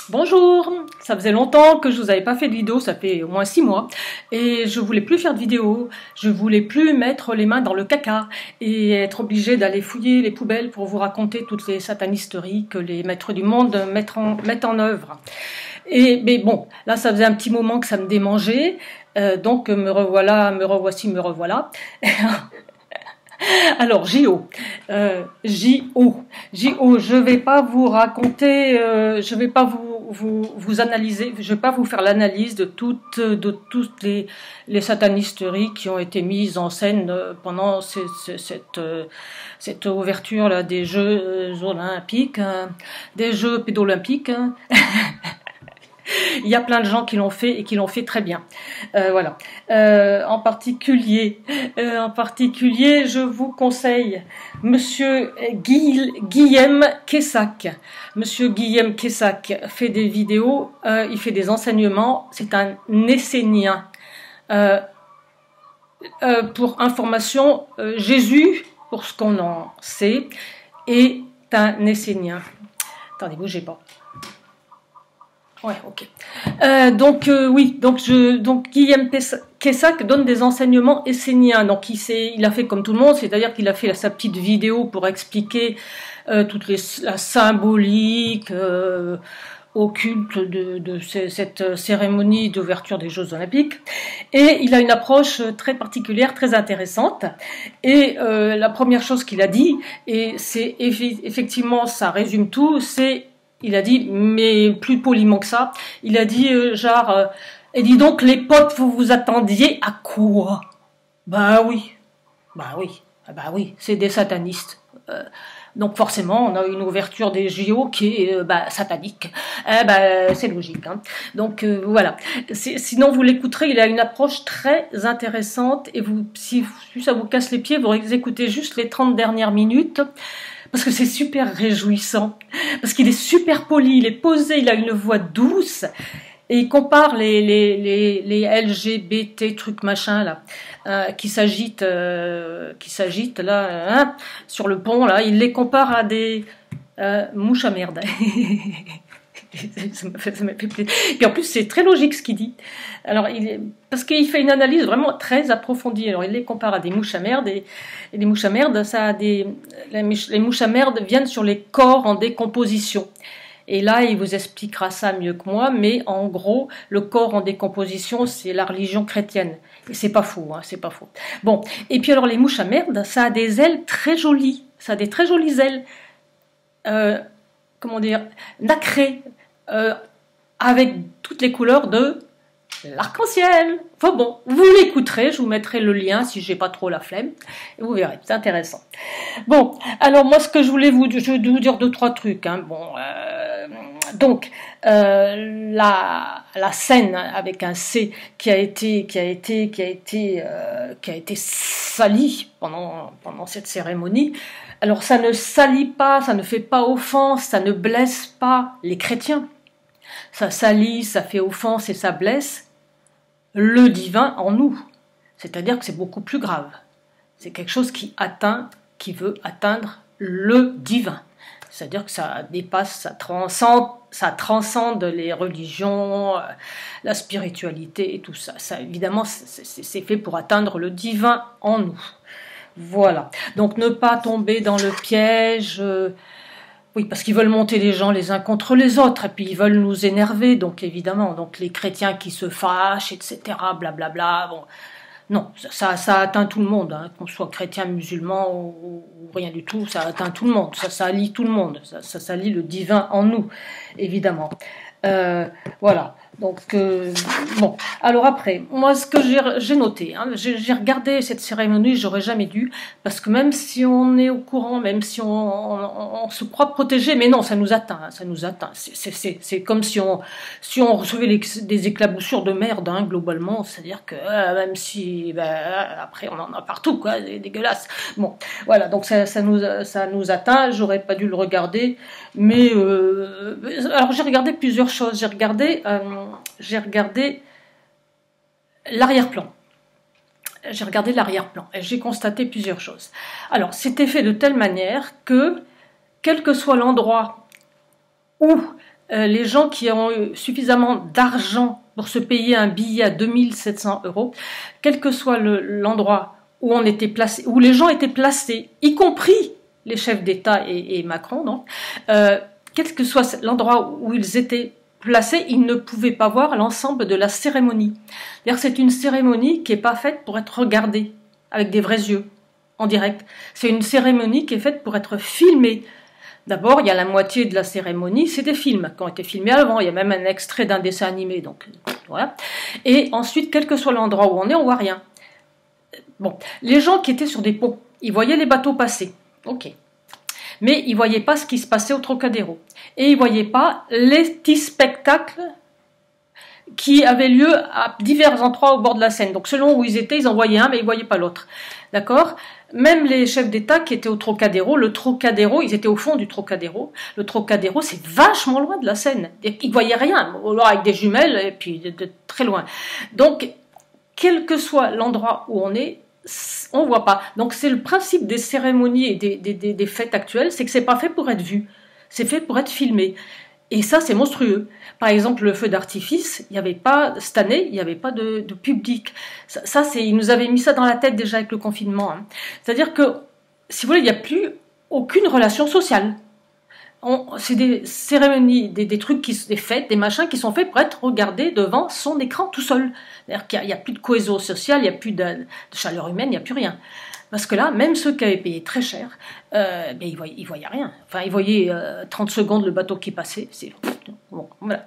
Bonjour, ça faisait longtemps que je vous avais pas fait de vidéo, ça fait au moins 6 mois, et je voulais plus faire de vidéo, je voulais plus mettre les mains dans le caca et être obligée d'aller fouiller les poubelles pour vous raconter toutes les satanisteries que les maîtres du monde mettent en œuvre. Mais bon, là ça faisait un petit moment que ça me démangeait, donc me revoilà. Alors, J.O., je vais pas vous raconter, je vais pas vous analyser, je vais pas vous faire l'analyse de toutes les satanisteries qui ont été mises en scène pendant cette ouverture là des Jeux olympiques, des Jeux pédolympiques. Il y a plein de gens qui l'ont fait et qui l'ont fait très bien. Voilà. En particulier, je vous conseille Monsieur Guillaume Quessac. Monsieur Guillaume Quessac fait des vidéos, il fait des enseignements. C'est un Essénien. Pour information, Jésus, pour ce qu'on en sait, est un Essénien. Attendez, bougez pas. Ouais, ok. Donc Guillaume Quessac donne des enseignements esséniens. Donc il a fait comme tout le monde, c'est-à-dire qu'il a fait sa petite vidéo pour expliquer la symbolique occulte de cette cérémonie d'ouverture des Jeux Olympiques. Et il a une approche très particulière, très intéressante. Et la première chose qu'il a dit, et c'est effectivement ça résume tout, c'est il a dit, mais plus poliment que ça, il a dit et dis donc les potes, vous vous attendiez à quoi? Bah oui, c'est des satanistes. Donc forcément, on a une ouverture des JO qui est satanique. C'est logique. Hein. Donc voilà. Sinon, vous l'écouterez, il a une approche très intéressante et si ça vous casse les pieds, vous écoutez juste les 30 dernières minutes. Parce que c'est super réjouissant, parce qu'il est super poli, il est posé, il a une voix douce, et il compare les LGBT trucs machin là, qui s'agitent là sur le pont là, il les compare à des mouches à merde. Ça m'a fait plaisir. Et en plus, c'est très logique ce qu'il dit. Alors, parce qu'il fait une analyse vraiment très approfondie. Alors, il les compare à des mouches à merde et les mouches à merde, les mouches à merde viennent sur les corps en décomposition. Et là, il vous expliquera ça mieux que moi, mais en gros, le corps en décomposition, c'est la religion chrétienne. Et c'est pas faux, hein, c'est pas faux. Bon. Et puis alors, les mouches à merde, ça a des ailes très jolies. Ça a des très jolies ailes. Comment dire, nacrées. Avec toutes les couleurs de l'arc-en-ciel. Enfin bon, vous l'écouterez, je vous mettrai le lien si j'ai pas trop la flemme, et vous verrez, c'est intéressant. Bon, alors moi ce que je voulais vous dire 2-3 trucs. Hein. Bon, la scène avec un C qui a été salie pendant cette cérémonie. Alors ça ne salit pas, ça ne fait pas offense, ça ne blesse pas les chrétiens. Ça salit, ça fait offense et ça blesse le divin en nous. C'est-à-dire que c'est beaucoup plus grave. C'est quelque chose qui veut atteindre le divin. C'est-à-dire que ça dépasse, ça transcende les religions, la spiritualité et tout ça. Ça évidemment, c'est fait pour atteindre le divin en nous. Voilà. Donc ne pas tomber dans le piège. Oui, parce qu'ils veulent monter les gens les uns contre les autres, et puis ils veulent nous énerver, donc évidemment, donc les chrétiens qui se fâchent, etc., blablabla, bon, non, ça atteint tout le monde, hein, qu'on soit chrétien, musulman ou rien du tout, ça atteint tout le monde, ça salit tout le monde, ça salit le divin en nous, évidemment. Voilà. Donc, bon. Alors après, moi, ce que j'ai noté, hein, j'ai regardé cette cérémonie, j'aurais jamais dû, parce que même si on est au courant, même si on se croit protégé, mais non, ça nous atteint, hein, ça nous atteint. C'est comme si on recevait des éclaboussures de merde, hein, globalement, c'est-à-dire que même si, après, on en a partout, quoi, c'est dégueulasse. Bon, voilà, donc ça nous atteint, j'aurais pas dû le regarder, mais alors j'ai regardé plusieurs choses, j'ai regardé l'arrière-plan. J'ai regardé l'arrière-plan et j'ai constaté plusieurs choses. Alors, c'était fait de telle manière que, quel que soit l'endroit où les gens qui ont eu suffisamment d'argent pour se payer un billet à 2700 euros, quel que soit l'endroit où on était placé, où les gens étaient placés, y compris les chefs d'État et Macron, donc, quel que soit l'endroit où ils étaient placés, ils ne pouvaient pas voir l'ensemble de la cérémonie. C'est-à-dire c'est une cérémonie qui n'est pas faite pour être regardée avec des vrais yeux, en direct. C'est une cérémonie qui est faite pour être filmée. D'abord, il y a la moitié de la cérémonie, c'est des films qui ont été filmés avant. Il y a même un extrait d'un dessin animé, donc voilà. Et ensuite, quel que soit l'endroit où on est, on voit rien. Bon, les gens qui étaient sur des ponts, ils voyaient les bateaux passer, ok. Mais ils ne voyaient pas ce qui se passait au Trocadéro. Et ils ne voyaient pas les petits spectacles qui avaient lieu à divers endroits au bord de la Seine. Donc selon où ils étaient, ils en voyaient un, mais ils ne voyaient pas l'autre. D'accord ? Même les chefs d'État qui étaient au Trocadéro, le Trocadéro, ils étaient au fond du Trocadéro. Le Trocadéro, c'est vachement loin de la Seine. Ils ne voyaient rien, alors avec des jumelles, et puis de très loin. Donc, quel que soit l'endroit où on est, on voit pas. Donc c'est le principe des cérémonies et des fêtes actuelles, c'est que c'est pas fait pour être vu, c'est fait pour être filmé. Et ça, c'est monstrueux. Par exemple, le feu d'artifice, il n'y avait pas, cette année, il n'y avait pas de public. Ça ils nous avaient mis ça dans la tête déjà avec le confinement. Hein. C'est-à-dire que, si vous voulez, il n'y a plus aucune relation sociale. C'est des cérémonies, des trucs, des fêtes, des machins qui sont faits pour être regardés devant son écran tout seul. C'est-à-dire qu'il n'y a plus de cohésion sociale, il n'y a plus de chaleur humaine, il n'y a plus rien. Parce que là, même ceux qui avaient payé très cher, ils voyaient rien. Enfin, ils voyaient 30 secondes le bateau qui passait. Bon, voilà.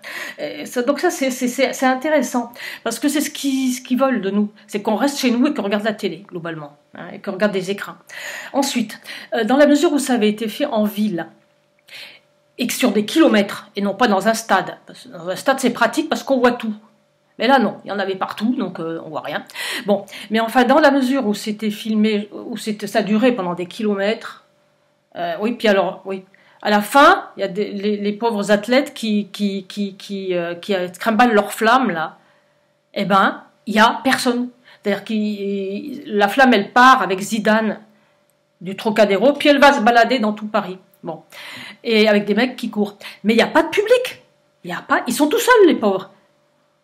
Donc ça, c'est intéressant. Parce que c'est ce qu'ils veulent de nous. C'est qu'on reste chez nous et qu'on regarde la télé, globalement. Hein, et qu'on regarde des écrans. Ensuite, dans la mesure où ça avait été fait en ville, et que sur des kilomètres, et non pas dans un stade. Parce que dans un stade, c'est pratique parce qu'on voit tout. Mais là, non, il y en avait partout, donc on voit rien. Bon, mais enfin, dans la mesure où c'était filmé, ça durait pendant des kilomètres, oui, puis alors, oui. À la fin, il y a les pauvres athlètes qui trimballent leur flamme, là. Eh ben, il y a personne. C'est-à-dire que la flamme, elle part avec Zidane du Trocadéro, puis elle va se balader dans tout Paris. Bon, et avec des mecs qui courent. Mais il n'y a pas de public. Ils sont tout seuls, les pauvres.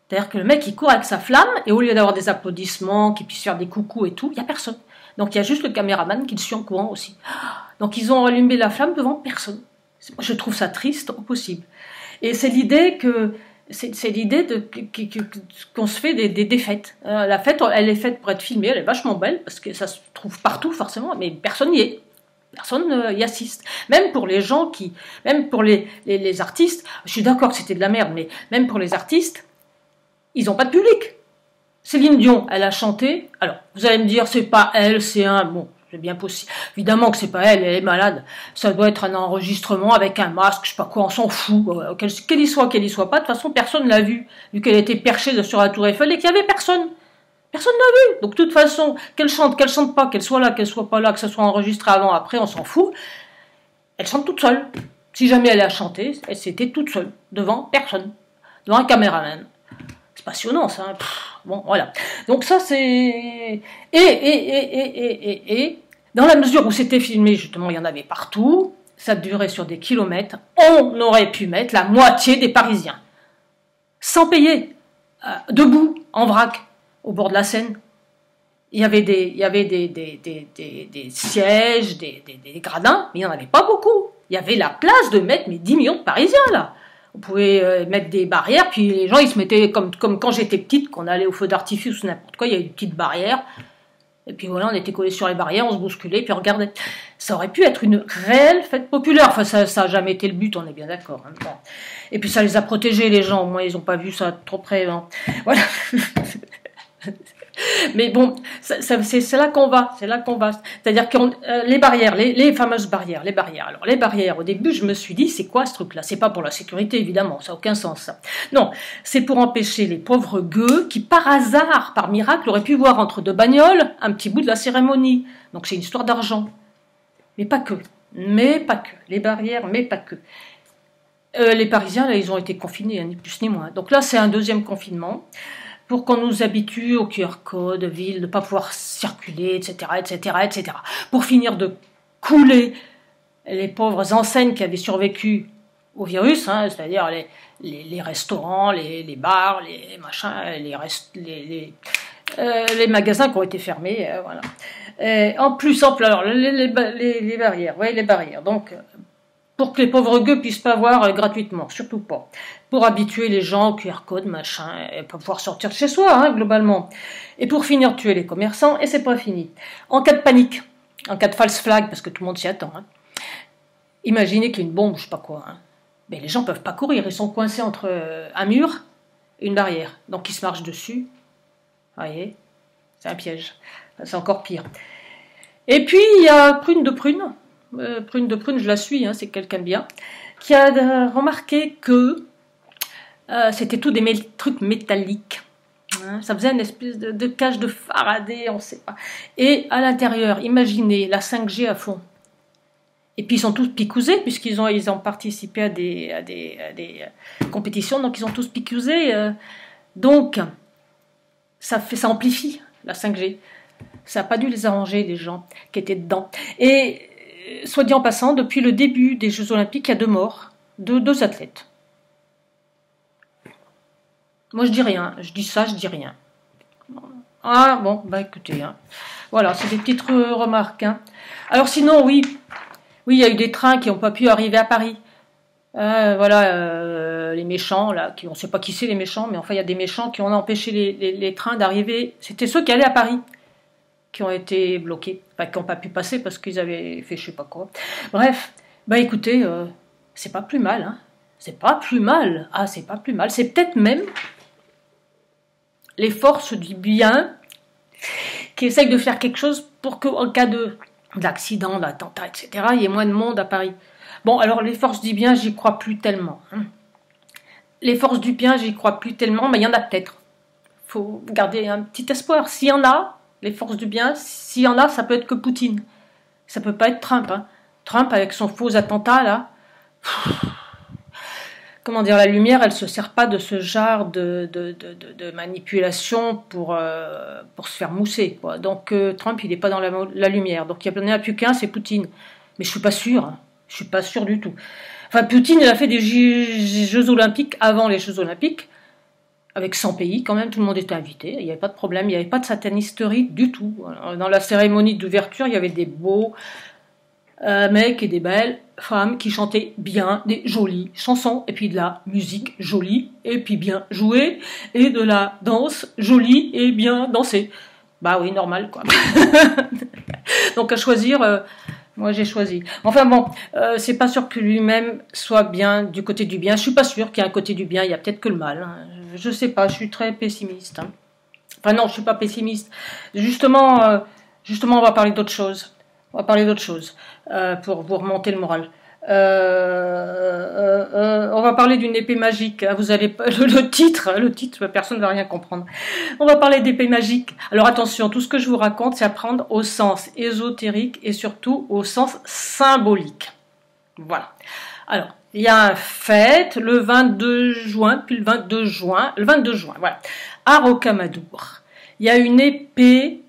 C'est-à-dire que le mec, il court avec sa flamme, et au lieu d'avoir des applaudissements, qu'il puisse faire des coucous et tout, il n'y a personne. Donc il y a juste le caméraman qui le suit en courant aussi. Donc ils ont allumé la flamme devant personne. Je trouve ça triste au possible. Et c'est l'idée qu'on se fait des fêtes. La fête, elle est faite pour être filmée, elle est vachement belle, parce que ça se trouve partout forcément, mais personne n'y est. Personne y assiste. Même pour les gens même pour les artistes, je suis d'accord que c'était de la merde, mais même pour les artistes, ils n'ont pas de public. Céline Dion, elle a chanté. Alors, vous allez me dire, c'est pas elle, c'est un... Bon, c'est bien possible. Évidemment que c'est pas elle, elle est malade. Ça doit être un enregistrement avec un masque, je sais pas quoi, on s'en fout. Qu'elle y soit pas, de toute façon, personne l'a vu qu'elle était perchée sur la Tour Eiffel et qu'il y avait personne. Personne n'a vu. Donc, de toute façon, qu'elle chante pas, qu'elle soit là, qu'elle soit pas là, que ça soit enregistré avant, après, on s'en fout. Elle chante toute seule. Si jamais elle a chanté, elle s'était toute seule, devant personne, devant un caméraman. C'est passionnant, ça. Hein. Bon, voilà. Donc ça, c'est... Et dans la mesure où c'était filmé, justement, il y en avait partout, ça durait sur des kilomètres, on aurait pu mettre la moitié des Parisiens. Sans payer. Debout, en vrac, au bord de la Seine. Il y avait des sièges, des gradins, mais il n'y en avait pas beaucoup. Il y avait la place de mettre 10 millions de Parisiens, là. On pouvait mettre des barrières, puis les gens, ils se mettaient, comme quand j'étais petite, qu'on allait au feu d'artifice ou n'importe quoi, il y avait une petite barrière, et puis voilà, on était collés sur les barrières, on se bousculait, puis on regardait. Ça aurait pu être une réelle fête populaire, enfin ça n'a jamais été le but, on est bien d'accord. Hein. Bon. Et puis ça les a protégés, les gens, au moins ils n'ont pas vu ça trop près. Hein. Voilà. Mais bon, c'est là qu'on va, C'est-à-dire que les barrières, les fameuses barrières, les barrières. Alors les barrières, au début, je me suis dit, c'est quoi ce truc-là? C'est pas pour la sécurité, évidemment, ça n'a aucun sens. Ça. Non, c'est pour empêcher les pauvres gueux qui, par hasard, par miracle, auraient pu voir entre deux bagnoles un petit bout de la cérémonie. Donc c'est une histoire d'argent. Mais pas que. Les barrières, mais pas que. Les Parisiens, là, ils ont été confinés, ni plus ni moins. Donc là, c'est un deuxième confinement. Pour qu'on nous habitue au QR code, ville, de ne pas pouvoir circuler, etc., etc., etc. Pour finir de couler les pauvres enseignes qui avaient survécu au virus, hein, c'est-à-dire les restaurants, les bars, les machins, les magasins qui ont été fermés, voilà. En plus, alors, les barrières, ouais, les barrières. Donc, pour que les pauvres gueux puissent pas voir gratuitement, surtout pas. Pour habituer les gens au QR code, machin, et pas pouvoir sortir de chez soi, hein, globalement. Et pour finir, tuer les commerçants, et c'est pas fini. En cas de panique, en cas de false flag, parce que tout le monde s'y attend, hein, imaginez qu'il y a une bombe, je sais pas quoi, hein. Mais les gens peuvent pas courir, ils sont coincés entre un mur et une barrière. Donc ils se marchent dessus. Vous voyez, c'est un piège. C'est encore pire. Et puis il y a Prune de Prune. Prune de Prune, je la suis, hein, c'est quelqu'un de bien, qui a remarqué que c'était tout des trucs métalliques. Hein, ça faisait une espèce de cage de Faraday, on ne sait pas. Et à l'intérieur, imaginez la 5G à fond. Et puis ils sont tous picousés, puisqu'ils ont participé à des compétitions, donc ils ont tous picousés. Donc, ça amplifie la 5G. Ça n'a pas dû les arranger, les gens qui étaient dedans. Et, soit dit en passant, depuis le début des Jeux Olympiques, il y a 2 morts, deux athlètes. Moi, je dis rien. Je dis ça, je dis rien. Ah, bon, bah écoutez, hein. Voilà, c'est des petites remarques. Hein. Alors sinon, oui, il y a eu des trains qui n'ont pas pu arriver à Paris. Voilà, les méchants, là, on ne sait pas qui c'est les méchants, mais enfin, il y a des méchants qui ont empêché les trains d'arriver. C'était ceux qui allaient à Paris, qui ont été bloqués, enfin, qui n'ont pas pu passer parce qu'ils avaient fait je sais pas quoi. Bref, bah écoutez, c'est pas plus mal, hein. C'est pas plus mal. Ah, c'est pas plus mal. C'est peut-être même les forces du bien qui essayent de faire quelque chose pour qu'en cas d'accident, d'attentat, etc., il y ait moins de monde à Paris. Bon, alors les forces du bien, j'y crois plus tellement. Hein. Les forces du bien, j'y crois plus tellement, mais il y en a peut-être. Il faut garder un petit espoir. S'il y en a, les forces du bien, s'il y en a, ça peut être que Poutine. Ça peut pas être Trump. Hein. Trump, avec son faux attentat, là... Comment dire, la lumière, elle se sert pas de ce genre de manipulation pour se faire mousser, quoi. Donc Trump, il n'est pas dans la lumière. Donc il n'y en a plus qu'un, c'est Poutine. Mais je suis pas sûre. Hein. Je suis pas sûre du tout. Enfin, Poutine, il a fait des Jeux Olympiques avant les Jeux Olympiques, avec 100 pays, quand même, tout le monde était invité. Il n'y avait pas de problème, il n'y avait pas de satanisterie du tout. Dans la cérémonie d'ouverture, il y avait des beaux mecs et des belles femmes qui chantaient bien des jolies chansons, et puis de la musique jolie, et puis bien jouée, et de la danse jolie et bien dansée. Bah oui, normal, quoi. Donc à choisir, moi j'ai choisi. Enfin bon, c'est pas sûr que lui-même soit bien du côté du bien. Je suis pas sûre qu'il y a un côté du bien, il y a peut-être que le mal. Hein. Je sais pas, je suis très pessimiste. Hein. Enfin non, je suis pas pessimiste. Justement, on va parler d'autre chose. On va parler d'autre chose pour vous remonter le moral. On va parler d'une épée magique. Vous allez le titre, personne ne va rien comprendre. On va parler d'épée magique. Alors attention, tout ce que je vous raconte, c'est à prendre au sens ésotérique et surtout au sens symbolique. Voilà. Alors, il y a un fête le 22 juin, puis le 22 juin, voilà, à Rocamadour. Il y a une épée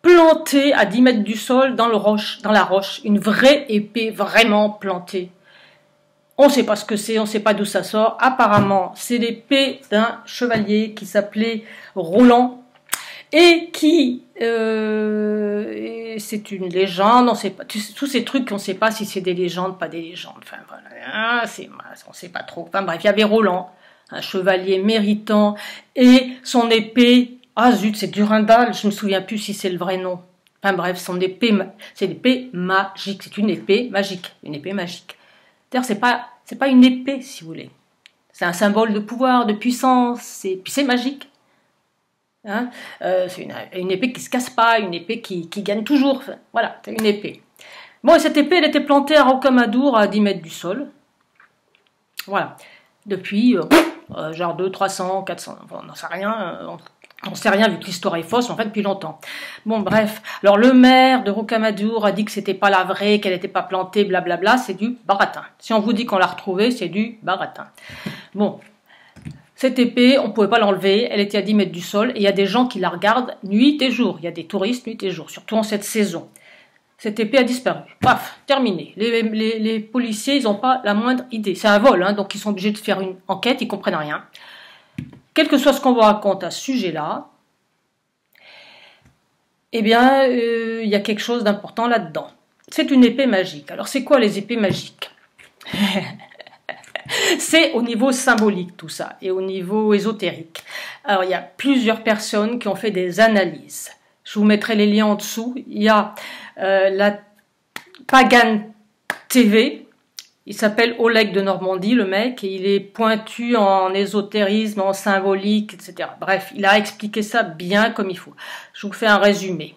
plantée à 10 mètres du sol dans la roche, une vraie épée vraiment plantée. On ne sait pas ce que c'est, on ne sait pas d'où ça sort. Apparemment, c'est l'épée d'un chevalier qui s'appelait Roland et qui, c'est une légende, on sait pas, tous ces trucs, on ne sait pas si c'est des légendes, pas des légendes. Enfin voilà, on ne sait pas trop. Enfin bref, il y avait Roland, un chevalier méritant, et son épée. Ah zut, c'est Durandal, je ne me souviens plus si c'est le vrai nom. Enfin bref, c'est l'épée magique, c'est une épée magique, D'ailleurs, c'est pas une épée, si vous voulez. C'est un symbole de pouvoir, de puissance, puis c'est magique. Hein, c'est une épée qui se casse pas, une épée qui gagne toujours. Enfin, voilà, c'est une épée. Bon, et cette épée, elle était plantée à Rocamadour, à 10 mètres du sol. Voilà. Depuis, genre 200, 300, 400, on n'en sait rien, on ne sait rien vu que l'histoire est fausse, en fait, depuis longtemps. Bon, bref. Alors, le maire de Rocamadour a dit que c'était pas la vraie, qu'elle n'était pas plantée, blablabla, c'est du baratin. Si on vous dit qu'on l'a retrouvée, c'est du baratin. Bon. Cette épée, on ne pouvait pas l'enlever, elle était à 10 mètres du sol, et il y a des gens qui la regardent nuit et jour. Il y a des touristes nuit et jour, surtout en cette saison. Cette épée a disparu. Paf, terminé. Les policiers, ils n'ont pas la moindre idée. C'est un vol, hein, donc ils sont obligés de faire une enquête, ils comprennent rien. Quel que soit ce qu'on vous raconte à ce sujet-là, eh bien, il y a quelque chose d'important là-dedans. C'est une épée magique. Alors, c'est quoi les épées magiques? C'est au niveau symbolique tout ça, et au niveau ésotérique. Alors, il y a plusieurs personnes qui ont fait des analyses. Je vous mettrai les liens en dessous. Il y a la Pagan TV. Il s'appelle Oleg de Normandie, le mec, et il est pointu en ésotérisme, en symbolique, etc. Bref, il a expliqué ça bien comme il faut. Je vous fais un résumé.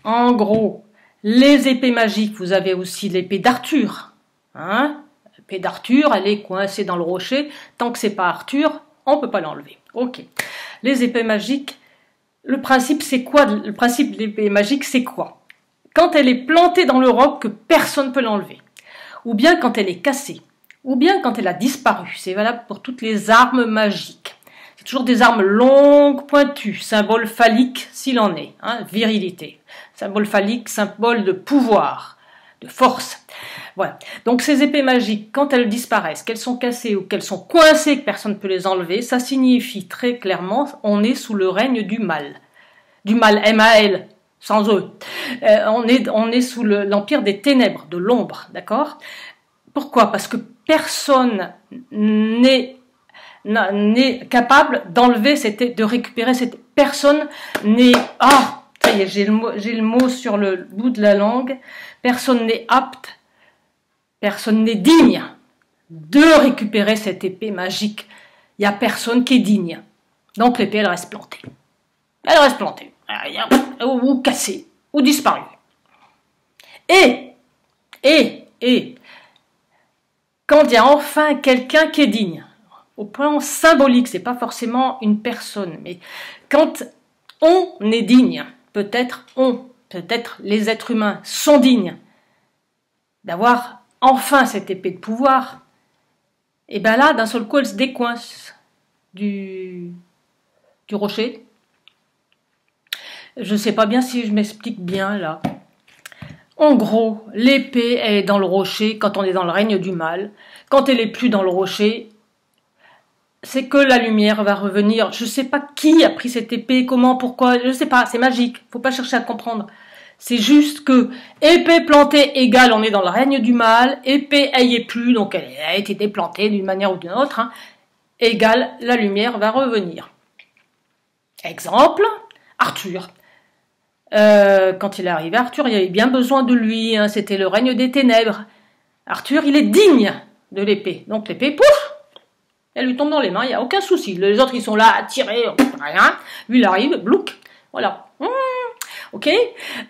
En gros, les épées magiques, vous avez aussi l'épée d'Arthur. Hein? L'épée d'Arthur, elle est coincée dans le rocher. Tant que c'est pas Arthur, on ne peut pas l'enlever. Ok. Les épées magiques, le principe, c'est quoi? Le principe de l'épée magique, c'est quoi? Quand elle est plantée dans le roc, que personne ne peut l'enlever. Ou bien quand elle est cassée. Ou bien quand elle a disparu. C'est valable pour toutes les armes magiques. C'est toujours des armes longues, pointues, symbole phallique s'il en est, hein, virilité. Symbole phallique, symbole de pouvoir, de force. Voilà. Donc ces épées magiques, quand elles disparaissent, qu'elles sont cassées ou qu'elles sont coincées, que personne ne peut les enlever, ça signifie très clairement on est sous le règne du mal. Du mal, M-A-L, sans eux. On est sous l'empire des ténèbres, de l'ombre, d'accord? Pourquoi? Parce que personne n'est capable d'enlever, de récupérer cette personne n'est... Ah, ça y est, j'ai le mot sur le bout de la langue. Personne n'est apte, personne n'est digne de récupérer cette épée magique. Il n'y a personne qui est digne. Donc l'épée, elle reste plantée. Elle reste plantée. Ou cassée, ou disparue. Et, quand il y a enfin quelqu'un qui est digne, au plan symbolique, c'est pas forcément une personne, mais quand on est digne, peut-être les êtres humains sont dignes d'avoir enfin cette épée de pouvoir, et bien là, d'un seul coup, elle se décoince du rocher. Je ne sais pas bien si je m'explique bien là. En gros, l'épée, elle est dans le rocher quand on est dans le règne du mal. Quand elle n'est plus dans le rocher, c'est que la lumière va revenir. Je ne sais pas qui a pris cette épée, comment, pourquoi, je ne sais pas, c'est magique. Il ne faut pas chercher à comprendre. C'est juste que épée plantée égale on est dans le règne du mal, épée elle y est plus, donc elle a été déplantée d'une manière ou d'une autre, hein, égale la lumière va revenir. Exemple, Arthur. Quand il est arrivé, Arthur, il y avait bien besoin de lui, hein, c'était le règne des ténèbres. Arthur, il est digne de l'épée. Donc l'épée, pouf, elle lui tombe dans les mains, il n'y a aucun souci. Les autres, ils sont là à tirer, rien. Lui, il arrive, blouc, voilà. Ok.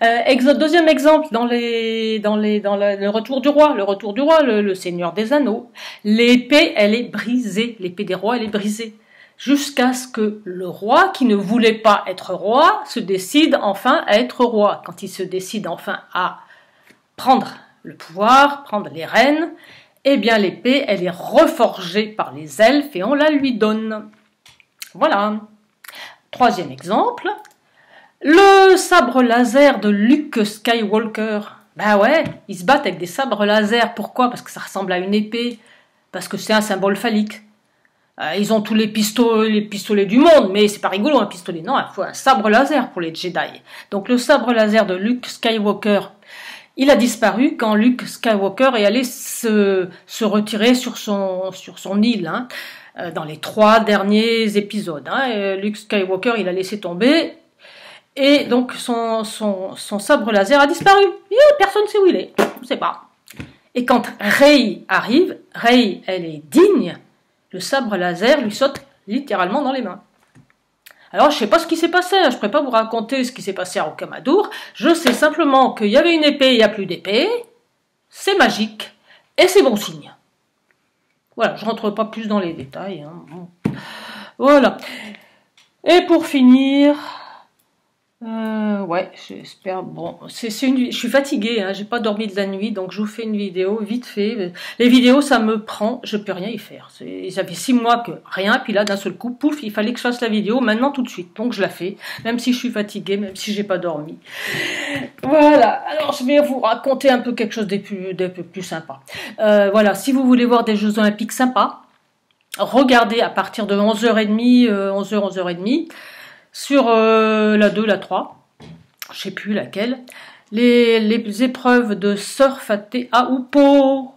Deuxième exemple, dans le retour du roi, le Seigneur des Anneaux. L'épée, elle est brisée. L'épée des rois, elle est brisée. Jusqu'à ce que le roi, qui ne voulait pas être roi, se décide enfin à être roi. Quand il se décide enfin à prendre le pouvoir, prendre les rênes, eh bien l'épée, elle est reforgée par les elfes et on la lui donne. Voilà. Troisième exemple, le sabre laser de Luke Skywalker. Ben ouais, ils se battent avec des sabres laser. Pourquoi? Parce que ça ressemble à une épée. Parce que c'est un symbole phallique. Ils ont tous les pistolets du monde, mais c'est pas rigolo un pistolet. Non, il faut un sabre laser pour les Jedi. Donc le sabre laser de Luke Skywalker, il a disparu quand Luke Skywalker est allé se retirer sur son île, hein, dans les 3 derniers épisodes. Hein. Luke Skywalker, il a laissé tomber, et donc son sabre laser a disparu. Et personne ne sait où il est, je ne sais pas. Et quand Rey arrive, Rey, elle est digne. Le sabre laser lui saute littéralement dans les mains. Alors, je ne sais pas ce qui s'est passé, je ne pourrais pas vous raconter ce qui s'est passé à Rocamadour, je sais simplement qu'il y avait une épée, il n'y a plus d'épée, c'est magique, et c'est bon signe. Voilà, je ne rentre pas plus dans les détails. Hein. Voilà. Et pour finir, Ouais, j'espère. Bon, je suis fatiguée, hein, j'ai pas dormi de la nuit, donc je vous fais une vidéo vite fait. Les vidéos, ça me prend, je peux rien y faire. Ça fait 6 mois que rien, puis là, d'un seul coup, pouf, il fallait que je fasse la vidéo maintenant tout de suite. Donc je la fais, même si je suis fatiguée, même si j'ai pas dormi. Voilà. Alors je vais vous raconter un peu quelque chose d'un peu plus sympa. Voilà, si vous voulez voir des Jeux Olympiques sympas, regardez à partir de 11h30, 11h, 11h30. Sur la 2, la 3, je sais plus laquelle, les épreuves de surf à Teahupo'o.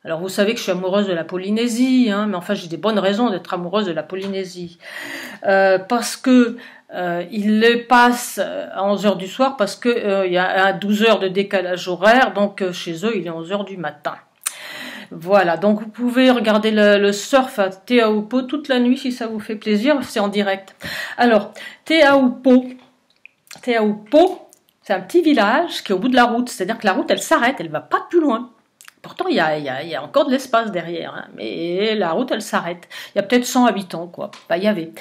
Alors vous savez que je suis amoureuse de la Polynésie, hein, mais enfin j'ai des bonnes raisons d'être amoureuse de la Polynésie. Parce que il les passe à 11h du soir, parce que il y a 12 heures de décalage horaire, donc chez eux il est 11h du matin. Voilà, donc vous pouvez regarder le surf à Teahupo'o toute la nuit si ça vous fait plaisir, c'est en direct. Alors, Teahupo'o, c'est un petit village qui est au bout de la route, c'est-à-dire que la route elle s'arrête, elle va pas plus loin. Pourtant, il y a encore de l'espace derrière, hein, mais la route, elle s'arrête. Il y a peut-être 100 habitants, quoi. Bah, il y avait.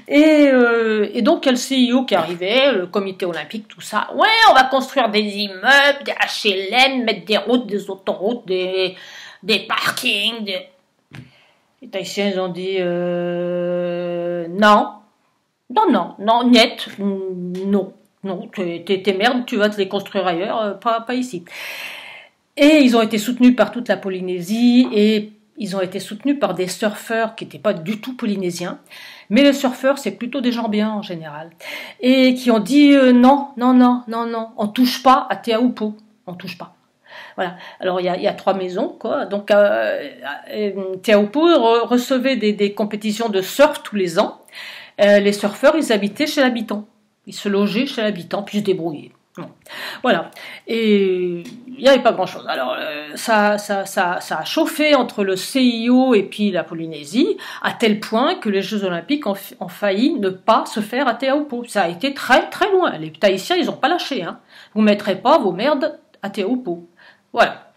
Et donc, il y a le CIO qui arrivait, le comité olympique, tout ça. Ouais, on va construire des immeubles, des HLM, mettre des routes, des autoroutes, des parkings. Les Tahitiens, ils ont dit non, niet, non, t'es merde, tu vas te les construire ailleurs, pas ici. Et ils ont été soutenus par toute la Polynésie et ils ont été soutenus par des surfeurs qui n'étaient pas du tout polynésiens. Mais les surfeurs, c'est plutôt des gens bien en général. Et qui ont dit non, on touche pas à Teahupo'o, on touche pas. Voilà. Alors il y a 3 maisons, quoi. Donc Teahupo'o recevait des compétitions de surf tous les ans. Les surfeurs, ils habitaient chez l'habitant. Ils se logeaient chez l'habitant, puis ils se débrouillaient. Bon. Voilà. Et il n'y avait pas grand-chose. Alors ça a chauffé entre le CIO et puis la Polynésie, à tel point que les Jeux Olympiques ont failli ne pas se faire à Teahupo'o. Ça a été très très loin. Les Tahitiens, ils n'ont pas lâché. Hein. Vous ne mettrez pas vos merdes à Teahupo'o. Voilà.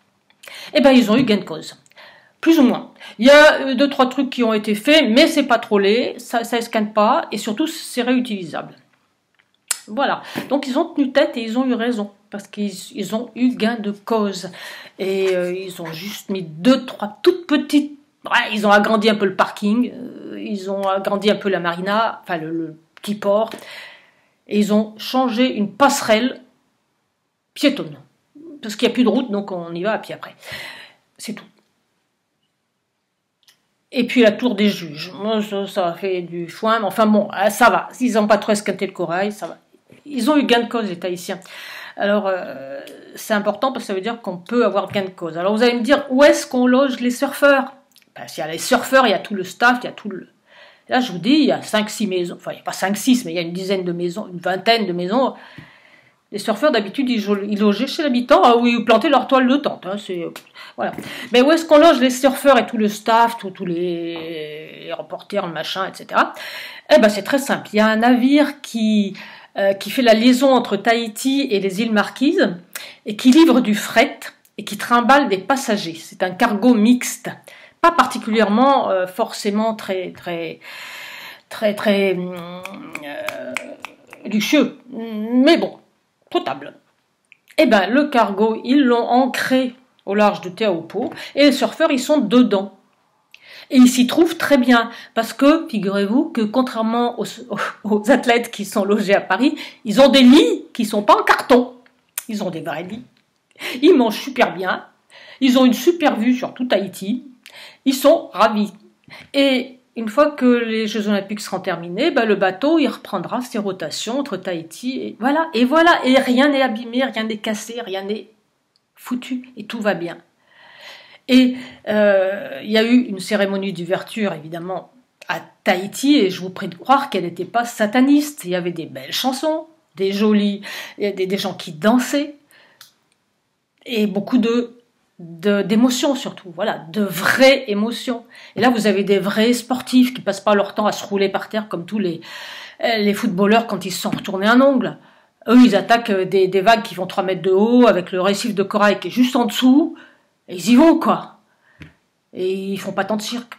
Eh ben, ils ont eu gain de cause. Plus ou moins. Il y a 2-3 trucs qui ont été faits, mais c'est pas trollé, ça escanne pas, et surtout c'est réutilisable. Voilà. Donc ils ont tenu tête et ils ont eu raison, parce qu'ils ont eu gain de cause. Et ils ont juste mis 2-3 toutes petites... Ouais, ils ont agrandi un peu le parking, ils ont agrandi un peu la marina, enfin le petit port, et ils ont changé une passerelle piétonne. Parce qu'il n'y a plus de route, donc on y va à pied après. C'est tout. Et puis la tour des juges. Moi, ça fait du foin, mais enfin bon, ça va. S'ils n'ont pas trop esquinté le corail, ça va. Ils ont eu gain de cause, les Tahitiens. Alors, c'est important parce que ça veut dire qu'on peut avoir gain de cause. Alors, vous allez me dire, où est-ce qu'on loge les surfeurs? Ben, s'il y a les surfeurs, il y a tout le staff, il y a tout le... Là, je vous dis, il y a 5-6 maisons. Enfin, il n'y a pas 5-6, mais il y a une dizaine de maisons, une vingtaine de maisons. Les surfeurs, d'habitude, ils logeaient chez l'habitant où ils plantaient leur toile de tente. Hein, voilà. Mais où est-ce qu'on loge les surfeurs et tout le staff, tous les reporters, le machin, etc. Eh ben, c'est très simple. Il y a un navire qui fait la liaison entre Tahiti et les îles Marquises et qui livre du fret et qui trimballe des passagers. C'est un cargo mixte. Pas particulièrement, forcément très luxueux. Mais bon. Potable. Eh ben, le cargo, ils l'ont ancré au large de Teahupo'o et les surfeurs, ils sont dedans. Et ils s'y trouvent très bien parce que, figurez-vous, que contrairement aux athlètes qui sont logés à Paris, ils ont des lits qui sont pas en carton. Ils ont des vrais lits. Ils mangent super bien. Ils ont une super vue sur tout Tahiti. Ils sont ravis. Et une fois que les Jeux Olympiques seront terminés, ben le bateau il reprendra ses rotations entre Tahiti et voilà, et rien n'est abîmé, rien n'est cassé, rien n'est foutu et tout va bien. Et il y a eu une cérémonie d'ouverture évidemment à Tahiti et je vous prie de croire qu'elle n'était pas sataniste. Il y avait des belles chansons, des jolies, des gens qui dansaient et beaucoup d'émotions surtout, voilà, de vraies émotions. Et là, vous avez des vrais sportifs qui passent pas leur temps à se rouler par terre comme tous les footballeurs quand ils se sont retournés un ongle. Eux, ils attaquent des vagues qui font 3 mètres de haut avec le récif de corail qui est juste en dessous. Et ils y vont, quoi. Et ils font pas tant de cirque.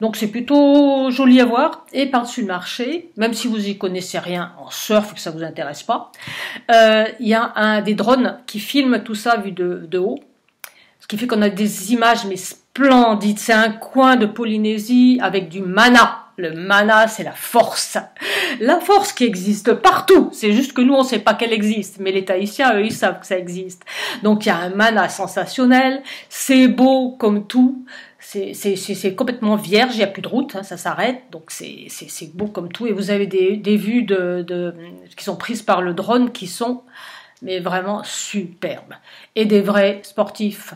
Donc c'est plutôt joli à voir. Et par-dessus le marché, même si vous y connaissez rien en surf et que ça vous intéresse pas, il y a des drones qui filment tout ça vu de haut. Ce qui fait qu'on a des images mais splendides. C'est un coin de Polynésie avec du mana. Le mana, c'est la force. La force qui existe partout. C'est juste que nous, on ne sait pas qu'elle existe. Mais les Tahitiens, eux, ils savent que ça existe. Donc, il y a un mana sensationnel. C'est beau comme tout. C'est complètement vierge. Il n'y a plus de route. Hein, ça s'arrête. Donc, c'est beau comme tout. Et vous avez des vues qui sont prises par le drone qui sont mais vraiment superbes. Et des vrais sportifs.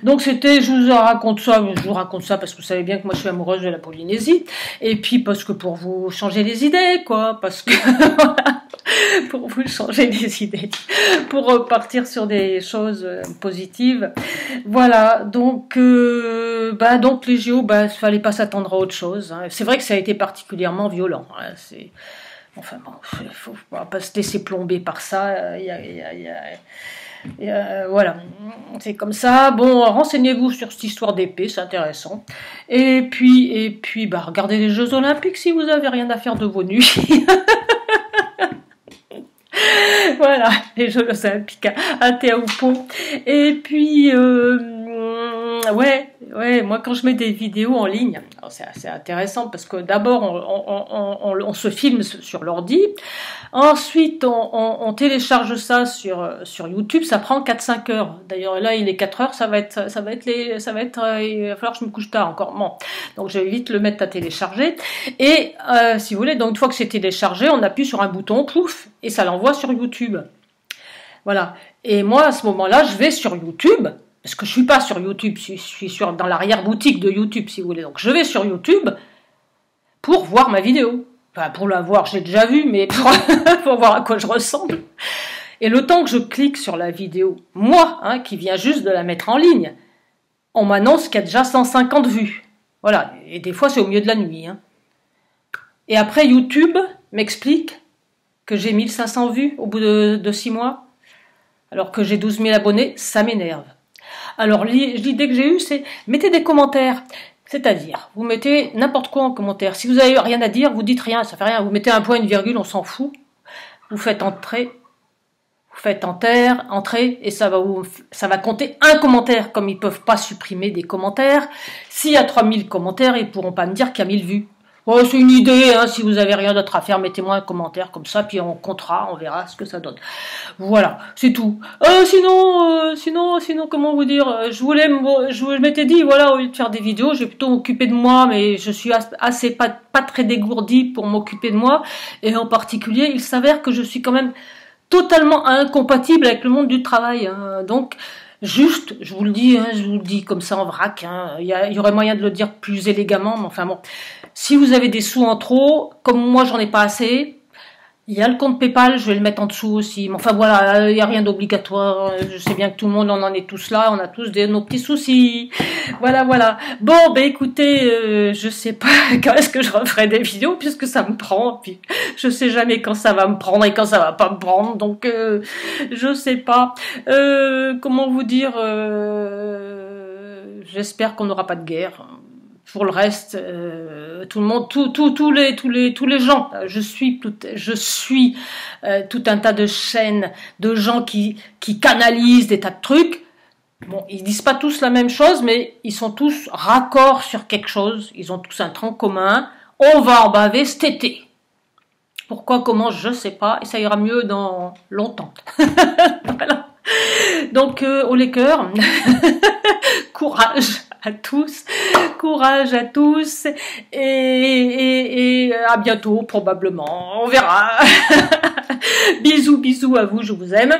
Donc je vous raconte ça parce que vous savez bien que moi je suis amoureuse de la Polynésie. Et puis parce que pour vous changer les idées, quoi. Parce que, pour vous changer les idées. Pour partir sur des choses positives. Voilà. Donc les JO, fallait pas s'attendre à autre chose. Hein. C'est vrai que ça a été particulièrement violent. Hein. Enfin bon, faut pas se laisser plomber par ça. Voilà, c'est comme ça. Bon, renseignez-vous sur cette histoire d'épée, c'est intéressant. Et puis, regardez les Jeux Olympiques si vous avez rien à faire de vos nuits. Voilà, les Jeux Olympiques à Teahupo'o. Et puis, ouais, moi quand je mets des vidéos en ligne, c'est assez intéressant parce que d'abord on se filme sur l'ordi, ensuite on télécharge ça sur YouTube, ça prend 4-5 heures. D'ailleurs là il est 4 heures, il va falloir que je me couche tard encore. Bon, donc je vais vite le mettre à télécharger. Et si vous voulez, donc une fois que c'est téléchargé, on appuie sur un bouton, pouf, et ça l'envoie sur YouTube. Voilà. Et moi à ce moment-là, je vais sur YouTube. Parce que je suis pas sur YouTube, je suis dans l'arrière-boutique de YouTube, si vous voulez. Donc je vais sur YouTube pour voir ma vidéo. Enfin, pour la voir, j'ai déjà vu, mais pour voir à quoi je ressemble. Et le temps que je clique sur la vidéo, moi, qui viens juste de la mettre en ligne, on m'annonce qu'il y a déjà 150 vues. Voilà, et des fois c'est au milieu de la nuit. Hein. Et après, YouTube m'explique que j'ai 1500 vues au bout de 6 mois, alors que j'ai 12 000 abonnés, ça m'énerve. Alors l'idée que j'ai eue, c'est mettez des commentaires, c'est-à-dire vous mettez n'importe quoi en commentaire. Si vous n'avez rien à dire, vous dites rien, ça fait rien. Vous mettez un point, une virgule, on s'en fout. Vous faites entrer, et ça va compter un commentaire. Comme ils peuvent pas supprimer des commentaires, s'il y a 3000 commentaires, ils pourront pas me dire qu'il y a 1000 vues. Oh, c'est une idée, hein, si vous avez rien d'autre à faire, mettez-moi un commentaire comme ça, puis on comptera, on verra ce que ça donne. Voilà, c'est tout. Sinon, comment vous dire, je m'étais dit, voilà, au lieu de faire des vidéos, je vais plutôt m'occuper de moi, mais je suis assez pas très dégourdie pour m'occuper de moi, et en particulier, il s'avère que je suis quand même totalement incompatible avec le monde du travail, hein, donc, juste, je vous le dis comme ça en vrac, hein, il y aurait moyen de le dire plus élégamment, mais enfin bon. Si vous avez des sous en trop, comme moi j'en ai pas assez, il y a le compte PayPal, je vais le mettre en dessous aussi. Mais enfin voilà, il n'y a rien d'obligatoire. Je sais bien que tout le monde en est tous là, on a tous nos petits soucis. Voilà. Bon, écoutez, je sais pas quand est-ce que je referai des vidéos puisque ça me prend. Puis je sais jamais quand ça va me prendre et quand ça va pas me prendre. Donc je sais pas. Comment vous dire j'espère qu'on n'aura pas de guerre. Pour le reste, tout le monde, tous les gens, je suis tout un tas de chaînes de gens qui canalisent des tas de trucs. Bon, ils disent pas tous la même chose, mais ils sont tous raccords sur quelque chose. Ils ont tous un tronc commun. On va en baver cet été. Pourquoi, comment, je sais pas. Et ça ira mieux dans longtemps. Voilà. Donc, au les cœurs, courage à tous et à bientôt probablement, on verra. Bisous à vous, je vous aime.